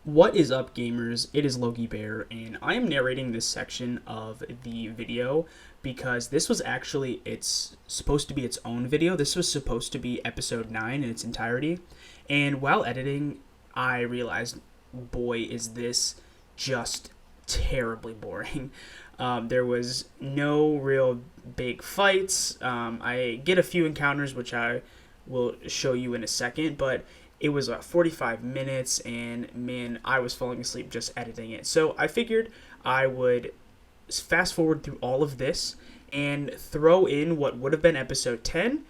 What is up, gamers? It is Logie Bear, and I am narrating this section of the video because this was actually it's supposed to be its own video. This was supposed to be episode 9 in its entirety, and while editing, I realized, boy, is this just terribly boring. There was no real big fights. I get a few encounters, which I will show you in a second, but it was 45 minutes, and man, I was falling asleep just editing it. So I figured I would fast forward through all of this and throw in what would have been episode 10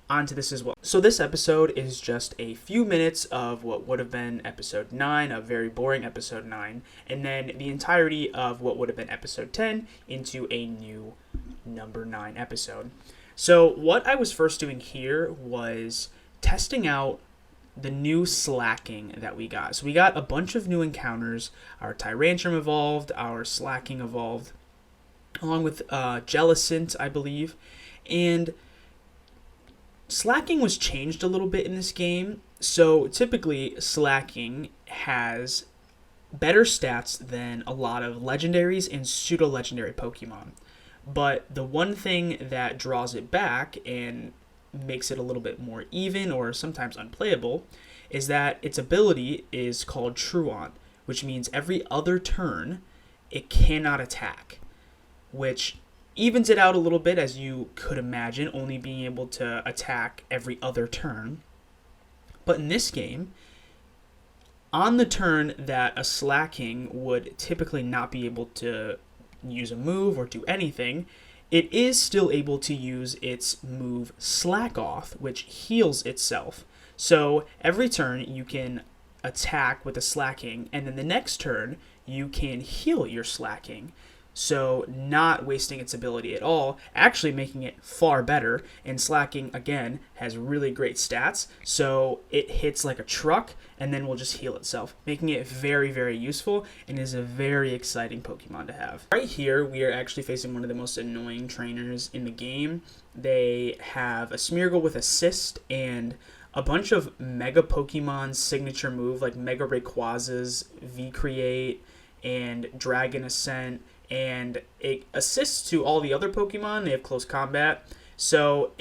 onto this as well. So this episode is just a few minutes of what would have been episode 9, a very boring episode 9, and then the entirety of what would have been episode 10 into a new number 9 episode. So what I was first doing here was testing out the new slacking that we got. So we got a bunch of new encounters. Our Tyrantrum evolved, our slacking evolved, along with Jellicent, I believe. And slacking was changed a little bit in this game. So typically, slacking has better stats than a lot of legendaries and pseudo-legendary Pokemon. But the one thing that draws it back and makes it a little bit more even or sometimes unplayable is that its ability is called Truant, which means every other turn it cannot attack, which evens it out a little bit, as you could imagine, only being able to attack every other turn. But in this game, on the turn that a slacking would typically not be able to use a move or do anything, it is still able to use its move Slack Off, which heals itself. So every turn you can attack with a slacking, and then the next turn you can heal your slacking. So not wasting its ability at all, actually making it far better. And slacking, again, has really great stats, so it hits like a truck and then will just heal itself, making it very, very useful and is a very exciting Pokemon to have. Right here, we are actually facing one of the most annoying trainers in the game. They have a Smeargle with Assist and a bunch of Mega Pokemon signature move like Mega Rayquaza's V-Create and Dragon Ascent, and it assists to all the other Pokemon. They have close combat, so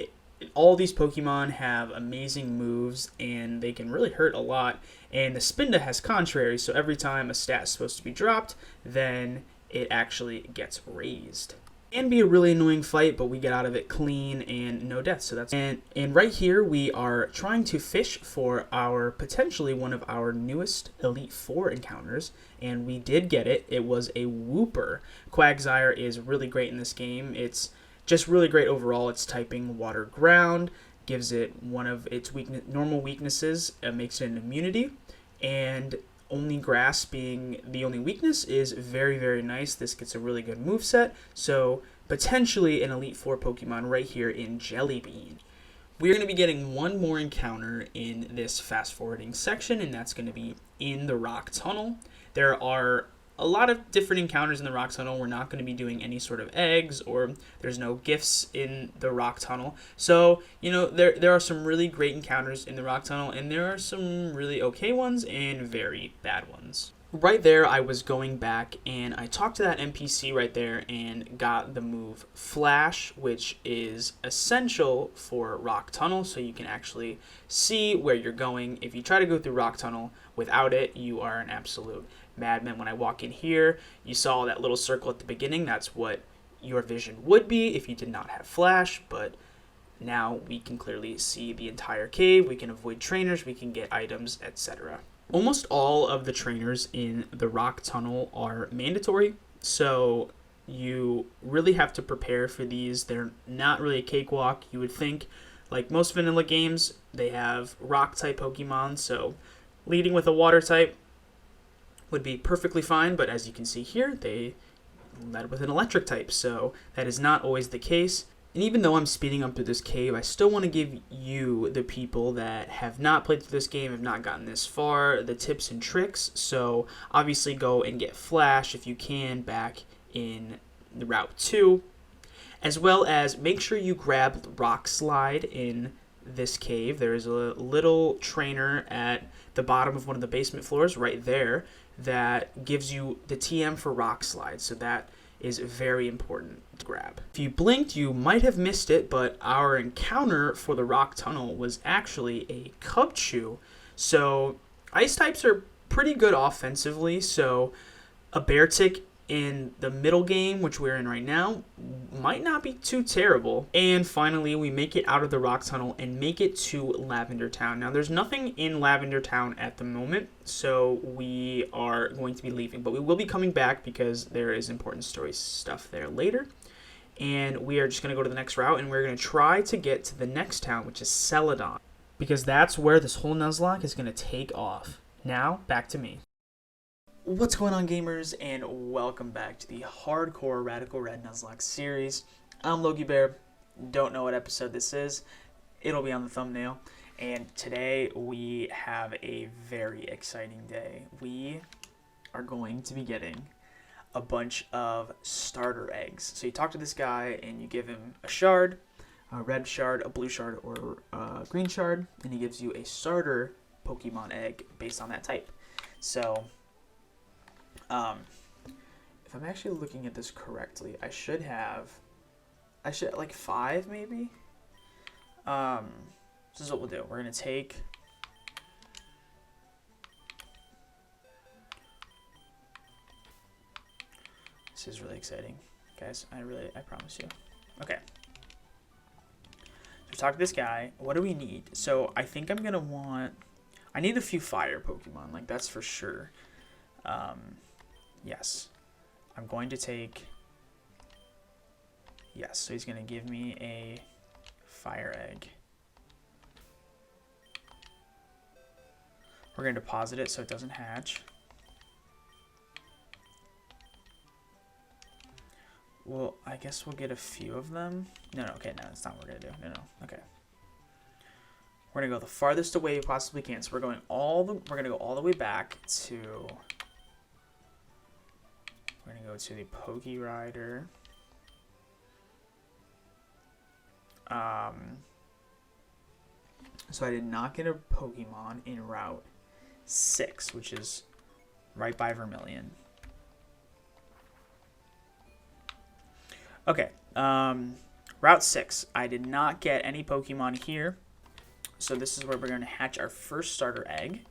all these Pokemon have amazing moves, and they can really hurt a lot. And the Spinda has Contrary, so every time a stat is supposed to be dropped, then it actually gets raised. It can be a really annoying fight, but we get out of it clean and no deaths. So that's and right here we are trying to fish for our potentially one of our newest Elite Four encounters, and we did get it. It was a Wooper. Quagsire is really great in this game. It's just really great overall. It's typing Water Ground, gives it one of its normal weaknesses, makes it an immunity, and only Grass being the only weakness is very, very nice. This gets a really good moveset, so potentially an Elite Four Pokemon right here in Jellybean. We're going to be getting one more encounter in this fast-forwarding section, and that's going to be in the Rock Tunnel. There are a lot of different encounters in the Rock Tunnel. We're not going to be doing any sort of eggs, or there's no gifts in the Rock Tunnel. So, you know, there are some really great encounters in the Rock Tunnel, and there are some really okay ones and very bad ones. Right there, I was going back, and I talked to that NPC right there and got the move Flash, which is essential for Rock Tunnel, so you can actually see where you're going. If you try to go through Rock Tunnel without it, you are an absolute madman. When I walk in here, you saw that little circle at the beginning. That's what your vision would be if you did not have Flash, but now we can clearly see the entire cave. We can avoid trainers, we can get items, etc. Almost all of the trainers in the Rock Tunnel are mandatory, so you really have to prepare for these. They're not really a cakewalk. You would think, like most vanilla games, they have rock-type Pokemon, so leading with a water-type would be perfectly fine, but as you can see here, they led with an electric type, so that is not always the case. And even though I'm speeding up through this cave, I still want to give you, the people that have not played through this game, have not gotten this far, the tips and tricks. So obviously go and get Flash if you can back in the Route 2, as well as make sure you grab Rock Slide in this cave. There is a little trainer at the bottom of one of the basement floors right there that gives you the TM for Rock Slide, so that is very important to grab. If you blinked, you might have missed it, but our encounter for the Rock Tunnel was actually a Cubchoo. So Ice types are pretty good offensively, so a Beartic in the middle game, which we're in right now, might not be too terrible. And finally, we make it out of the Rock Tunnel and make it to Lavender Town. Now, there's nothing in Lavender Town at the moment, so we are going to be leaving. But we will be coming back because there is important story stuff there later. And we are just going to go to the next route, and we're going to try to get to the next town, which is Celadon, because that's where this whole Nuzlocke is going to take off. Now, back to me. What's going on, gamers, and welcome back to the Hardcore Radical Red Nuzlocke series. I'm Logie Bear. Don't know what episode this is. It'll be on the thumbnail. And today we have a very exciting day. We are going to be getting a bunch of starter eggs. So you talk to this guy and you give him a shard, a red shard, a blue shard, or a green shard, and he gives you a starter Pokemon egg based on that type. So if I'm actually looking at this correctly, I should like 5 maybe. This is what we'll do. We're gonna take this is really exciting, guys. I promise you. Okay. So talk to this guy. What do we need? So I think I'm gonna I need a few fire Pokemon, like that's for sure. Yes. I'm going to take... Yes, so he's going to give me a fire egg. We're going to deposit it so it doesn't hatch. Well, I guess we'll get a few of them. No, okay, no, that's not what we're going to do. No, okay. We're going to go the farthest away we possibly can. So we're going to go all the way back to... We're going to go to the Poke Rider. So I did not get a Pokemon in Route 6, which is right by Vermilion. Okay, Route 6. I did not get any Pokemon here. So this is where we're going to hatch our first starter egg.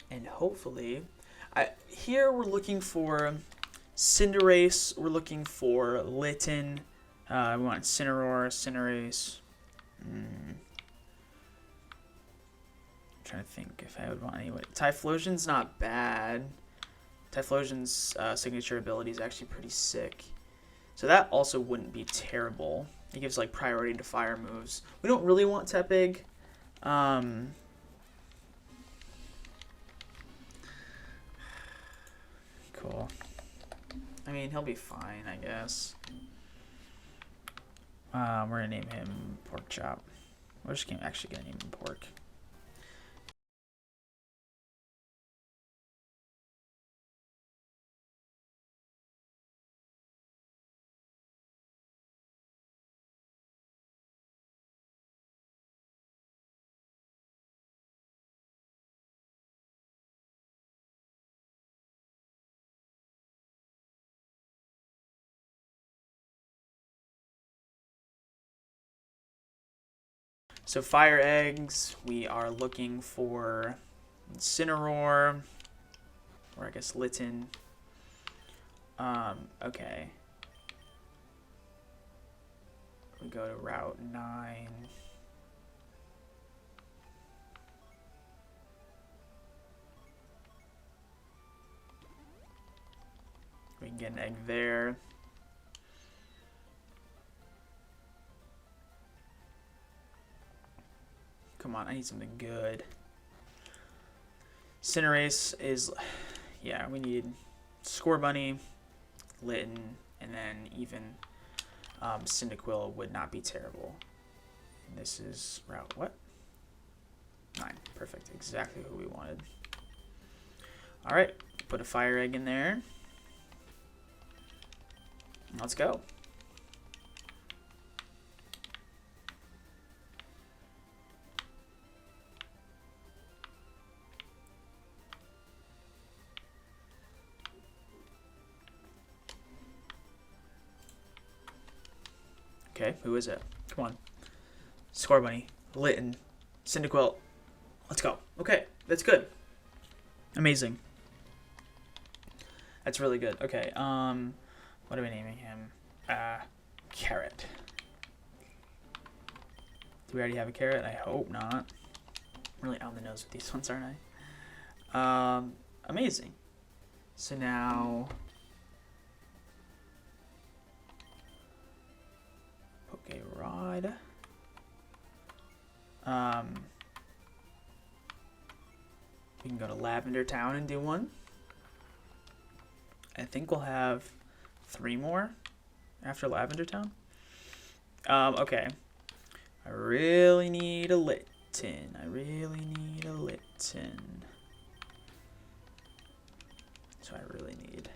And hopefully, here we're looking for Cinderace, we're looking for Litten, we want Incineroar, Cinderace. I'm trying to think if I would want anybody. Typhlosion's not bad. Typhlosion's signature ability is actually pretty sick. So that also wouldn't be terrible. It gives like priority to fire moves. We don't really want Tepig. Cool. I mean, he'll be fine, I guess. We're gonna name him Pork Chop. We're just actually gonna name him Pork. So fire eggs, we are looking for Incineroar, or I guess Litten. Okay. We go to Route 9. We can get an egg there. Come on, I need something good. Cinderace is... Yeah, we need Score Bunny, Litten, and then even Cyndaquil would not be terrible. And this is Route what? 9. Perfect. Exactly who we wanted. Alright, put a fire egg in there. Let's go. Okay, who is it? Come on. Score Bunny. Litten. Cyndaquil. Let's go. Okay, that's good. Amazing. That's really good. Okay, what are we naming him? Carrot. Do we already have a carrot? I hope not. I'm really on the nose with these ones, aren't I? Amazing. So now... Okay, Rod. We can go to Lavender Town and do one. I think we'll have 3 more after Lavender Town. Okay. I really need a Litten. So I really need.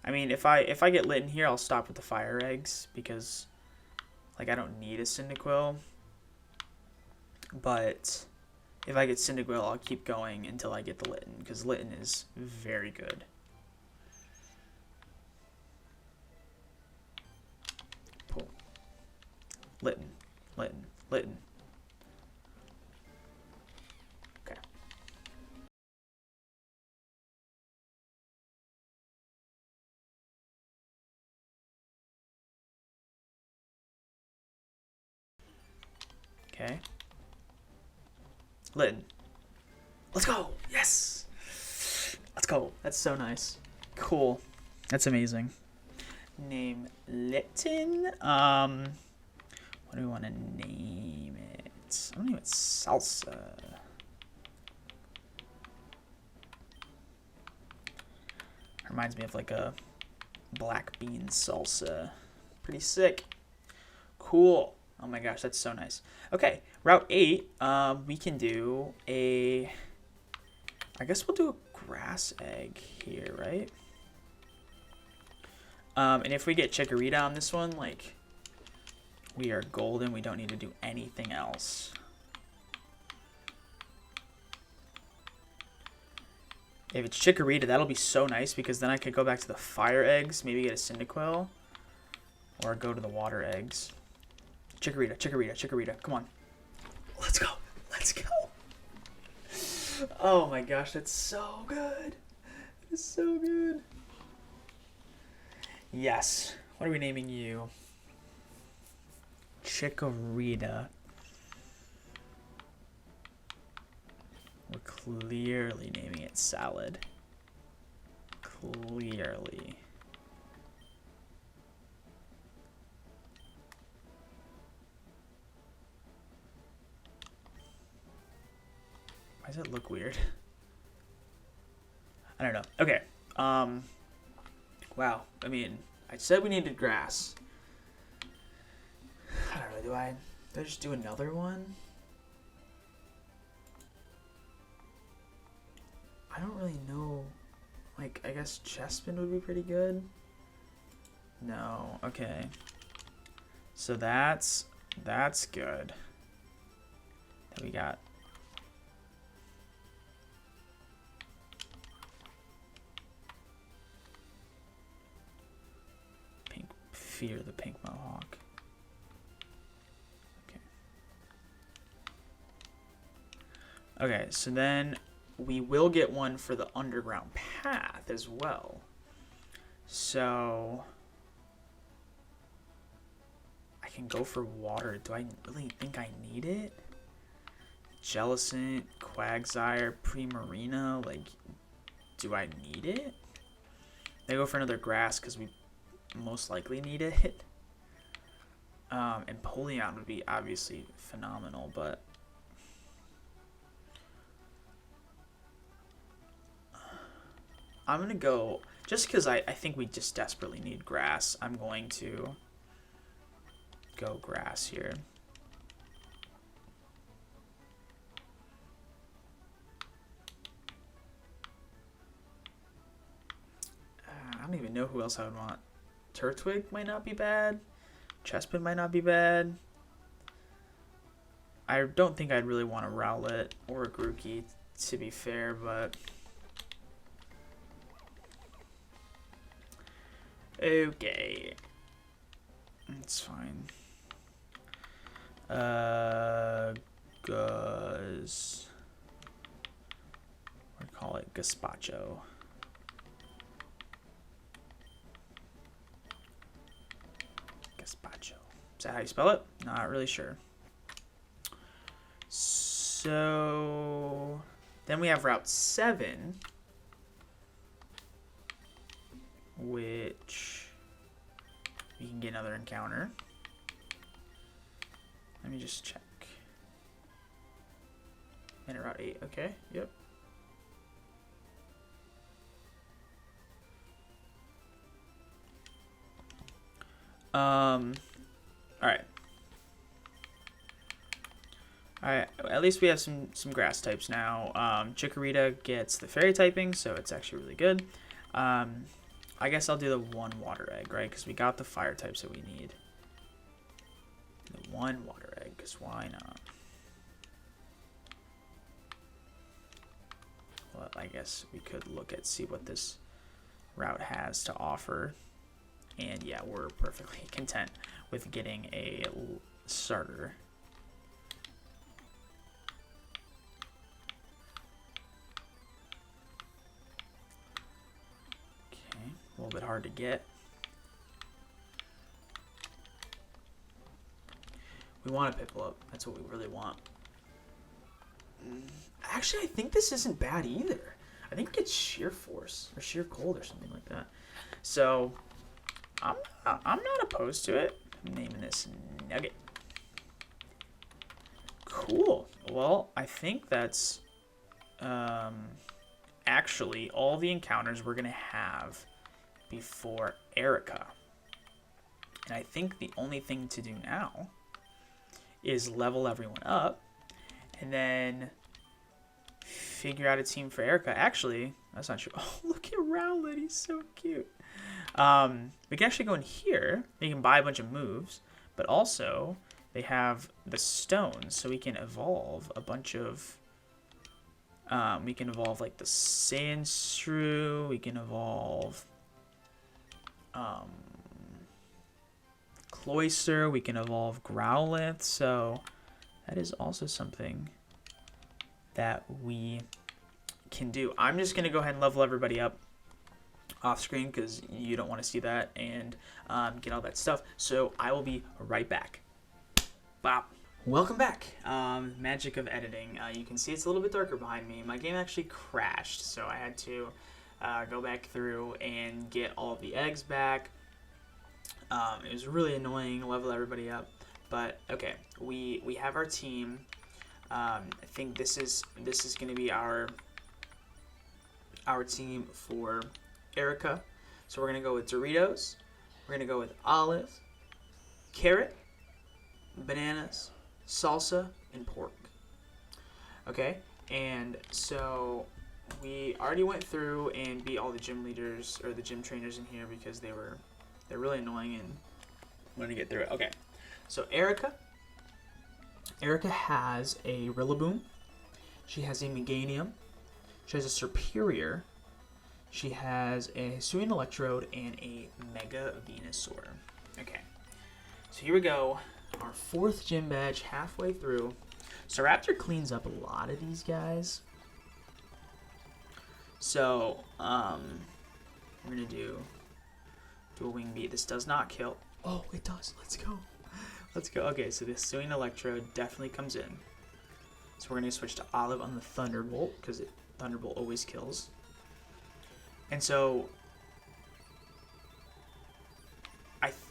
I mean, if I get Litten here, I'll stop with the fire eggs because, like, I don't need a Cyndaquil. But if I get Cyndaquil, I'll keep going until I get the Litten because Litten is very good. Pull. Litten. Okay. Okay. Litten. Let's go. Yes. Let's go. That's so nice. Cool. That's amazing. Name Litten. What do we want to name it? I'm gonna name it Salsa. Reminds me of like a black bean salsa. Pretty sick. Cool. Oh my gosh, that's so nice. Okay, Route 8, we can do a... I guess we'll do a grass egg here, right? And if we get Chikorita on this one, like, we are golden. We don't need to do anything else. If it's Chikorita, that'll be so nice because then I could go back to the fire eggs, maybe get a Cyndaquil, or go to the water eggs. Chikorita, come on. Let's go. Oh my gosh, that's so good. It's so good. Yes. What are we naming you? Chikorita. We're clearly naming it Salad. Clearly. Why does it look weird? I don't know. Okay. Wow. I mean, I said we needed grass. I don't know. Do I just do another one? I don't really know. Like, I guess Chespin would be pretty good. No. Okay. So that's good. Then we got Fear the Pink Mohawk. Okay, so then we will get one for the underground path as well. So I can go for water. Do I really think I need it? Jellicent, Quagsire, Primarina, like, do I need it? I go for another grass because we most likely need it. And Polion would be obviously phenomenal, but I'm going to go, just because I think we just desperately need grass, I'm going to go grass here. I don't even know who else I would want. Turtwig might not be bad. Chespin might not be bad. I don't think I'd really want a Rowlet or a Grookey, to be fair, but... Okay. It's fine. Guz... We'll call it Gazpacho. Gazpacho. Is that how you spell it? Not really sure. So then we have Route 7, which we can get another encounter. Let me just check. And Route 8, okay, yep. Alright. Alright, at least we have some grass types now. Chikorita gets the fairy typing, so it's actually really good. I guess I'll do the one water egg, right? Because we got the fire types that we need. The one water egg, because why not? Well, I guess we could look at, see what this route has to offer. And yeah, we're perfectly content with getting a starter. Okay, a little bit hard to get. We want to Piplup. That's what we really want. Actually, I think this isn't bad either. I think it's Sheer Force or Sheer Cold or something like that. So I'm not opposed to it. I'm naming this Nugget. Cool. Well, I think that's actually all the encounters we're going to have before Erika. And I think the only thing to do now is level everyone up and then figure out a team for Erika. Actually, that's not true. Oh, look at Rowlet. He's so cute. We can actually go in here. We can buy a bunch of moves, but also they have the stones, so we can evolve a bunch of. We can evolve like the Sandshrew. We can evolve Cloyster. We can evolve Growlithe. So that is also something that we can do. I'm just gonna go ahead and level everybody up off screen because you don't want to see that and get all that stuff. So I will be right back. Bop. Welcome back. Magic of editing. You can see it's a little bit darker behind me. My game actually crashed, so I had to go back through and get all of the eggs back. It was really annoying, level everybody up. But okay, we have our team. I think this is going to be our team for Erika. So we're going to go with Doritos, we're going to go with olive, carrot, bananas, salsa, and pork. Okay, and so we already went through and beat all the gym leaders or the gym trainers in here because they're really annoying and wanted to get through it. Okay, so Erika has a Rillaboom, she has a Meganium, she has a Serperior, she has a Hisuian Electrode, and a Mega Venusaur. Okay, so here we go. Our fourth gym badge halfway through. Staraptor cleans up a lot of these guys. So, we're going to do a Wing Beat. This does not kill. Oh, it does. Let's go. Let's go. Okay, so the Hisuian Electrode definitely comes in. So we're going to switch to Olive on the Thunderbolt because Thunderbolt always kills. And so,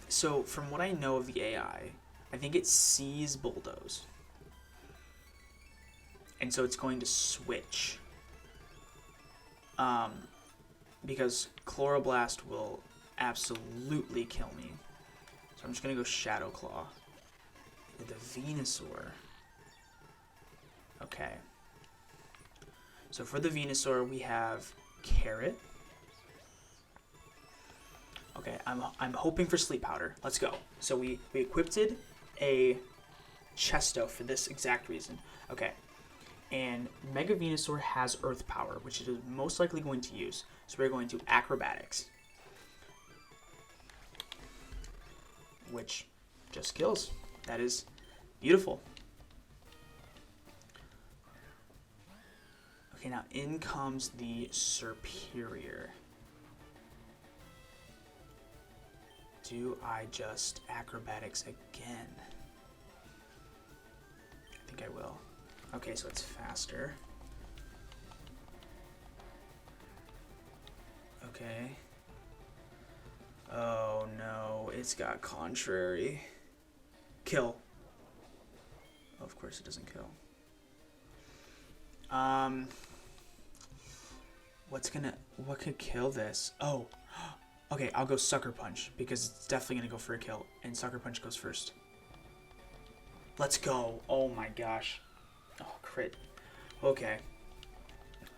so from what I know of the AI, I think it sees Bulldoze. And so it's going to switch. Because Chloroblast will absolutely kill me. So I'm just going to go Shadow Claw. With the Venusaur. Okay. So for the Venusaur, we have Carrot, Okay, I'm hoping for sleep powder. Let's go. So we equipped a Chesto for this exact reason. Okay. And Mega Venusaur has Earth Power, which it is most likely going to use. So we're going to Acrobatics. Which just kills. That is beautiful. Okay, now in comes the Superior. Do I just Acrobatics again? I think I will. Okay, so it's faster. Okay. Oh no, it's got Contrary. Kill. Oh, of course it doesn't kill. What could kill this? Oh, okay, I'll go Sucker Punch because it's definitely gonna go for a kill, and Sucker Punch goes first. Let's go. Oh my gosh. Oh, crit. Okay.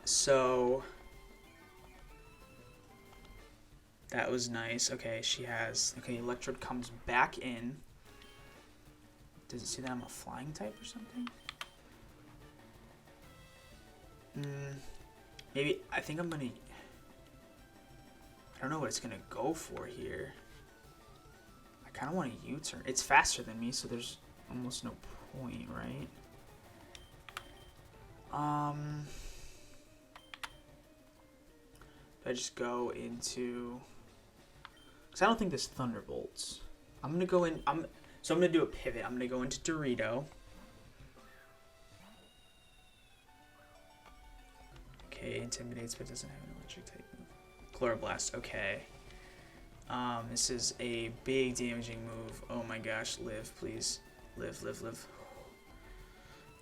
So that was nice. Okay, she has... Okay, Electrode comes back in. Does it see that I'm a flying type or something? Maybe... I think I'm gonna... I don't know what it's gonna go for here. I kind of want a U-turn. It's faster than me, so there's almost no point, right? I just go into... Because I don't think this Thunderbolts. I'm going to go in... So I'm going to do a pivot. I'm going to go into Dorito. Okay, intimidates but doesn't have an electric type move. Chloroblast, okay. This is a big damaging move. Oh my gosh, live, please. Live, live, live.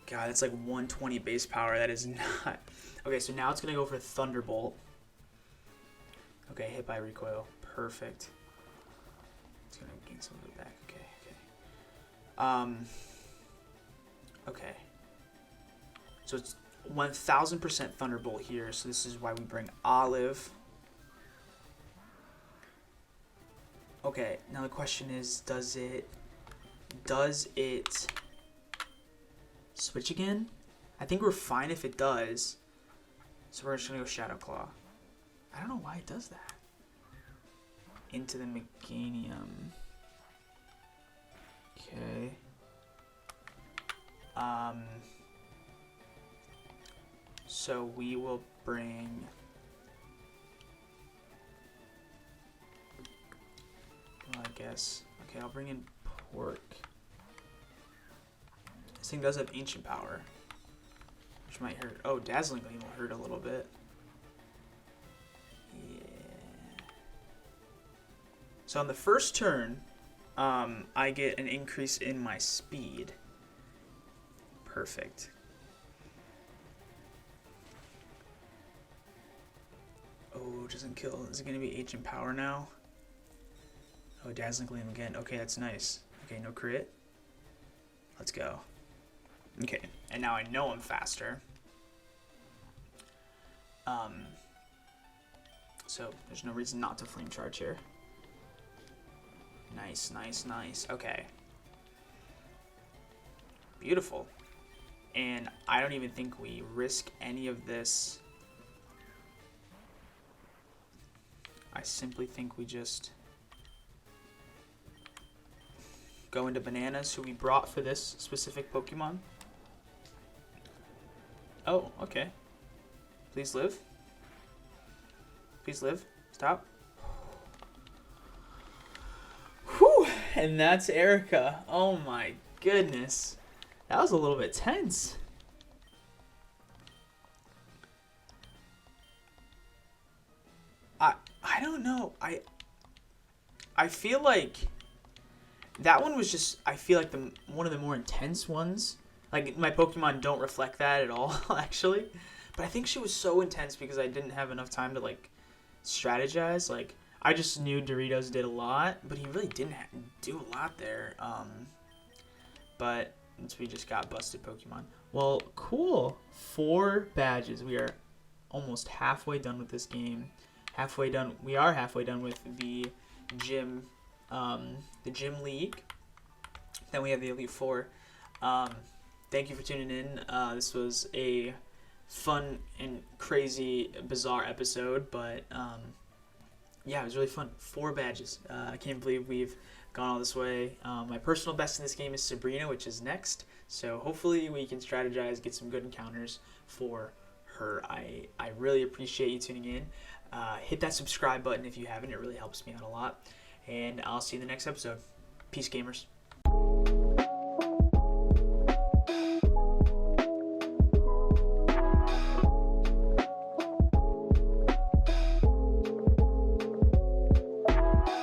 God, that's like 120 base power. That is not... Okay, so now it's going to go for Thunderbolt. Okay, hit by recoil. Perfect. It's going to gain some of it back. Okay, okay. Okay. So it's 1000% Thunderbolt here. So this is why we bring Olive. Okay, now the question is, does it switch again? I think we're fine if it does. So we're just gonna go Shadow Claw. I don't know why it does that. Into the Meganium. Okay. So we will bring... Well, I guess. Okay, I'll bring in Pork. This thing does have Ancient Power, which might hurt. Oh, Dazzling Gleam will hurt a little bit. Yeah. So on the first turn, I get an increase in my speed. Perfect. Oh, doesn't kill. Is it going to be Ancient Power now? Oh, Dazzling Gleam again. Okay, that's nice. Okay, no crit. Let's go. Okay, and now I know I'm faster. So there's no reason not to Flame Charge here. Nice, nice, nice. Okay. Beautiful. And I don't even think we risk any of this. I simply think we just go into Bananas, who we brought for this specific Pokemon. Oh, okay. Please live. Please live. Stop. Whew. And that's Erika. Oh my goodness. That was a little bit tense. I don't know. I feel like that one was just, I feel like one of the more intense ones. Like, my Pokemon don't reflect that at all, actually. But I think she was so intense because I didn't have enough time to, like, strategize. Like, I just knew Doritos did a lot, but he really didn't do a lot there. But we just got busted Pokemon. Well, cool. 4 badges. We are almost halfway done with this game. We are halfway done with the gym, the gym league. Then we have the Elite Four. Thank you for tuning in. This was a fun and crazy, bizarre episode, but yeah, it was really fun. 4 badges. I can't believe we've gone all this way. My personal best in this game is Sabrina, which is next. So hopefully we can strategize, get some good encounters for her. I really appreciate you tuning in. Hit that subscribe button if you haven't. It really helps me out a lot. And I'll see you in the next episode. Peace, gamers.